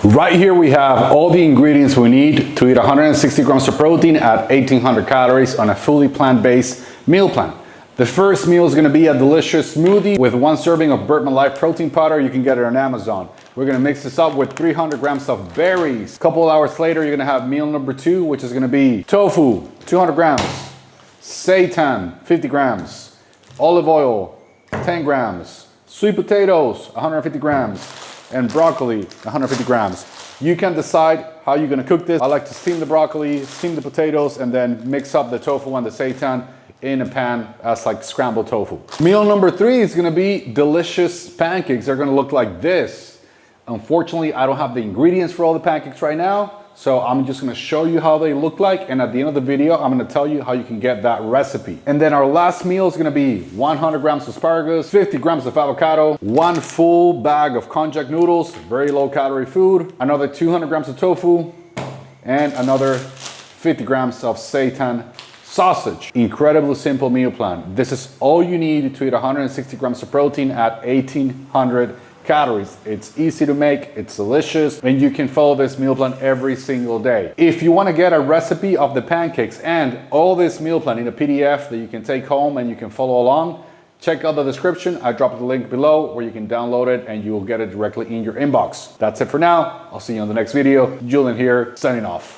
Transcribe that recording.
Right here we have all the ingredients we need to eat 160 grams of protein at 1800 calories on a fully plant-based meal plan. The first meal is going to be a delicious smoothie with 1 serving of Bertman Life protein powder. You can get it on Amazon. We're going to mix this up with 300 grams of berries. A couple of hours later, you're going to have meal number 2, which is going to be tofu, 200 grams, seitan, 50 grams, olive oil, 10 grams, sweet potatoes, 150 grams, and broccoli, 150 grams. You can decide how you're going to cook this. I like to steam the broccoli, steam the potatoes, and then mix up the tofu and the seitan in a pan as like scrambled tofu. Meal number 3 is going to be delicious pancakes. They're going to look like this. Unfortunately, I don't have the ingredients for all the pancakes right now, so I'm just going to show you how they look like, and at the end of the video, I'm going to tell you how you can get that recipe. And then our last meal is going to be 100 grams of asparagus, 50 grams of avocado, 1 full bag of konjac noodles, very low calorie food, another 200 grams of tofu, and another 50 grams of seitan sausage. Incredibly simple meal plan. This is all you need to eat 160 grams of protein at 1800 calories. It's easy to make, it's delicious, and you can follow this meal plan every single day. If you want to get a recipe of the pancakes and all this meal plan in a PDF that you can take home and you can follow along, check out the description. I dropped the link below where you can download it and you will get it directly in your inbox. That's it for now. I'll see you on the next video. Julian here, signing off.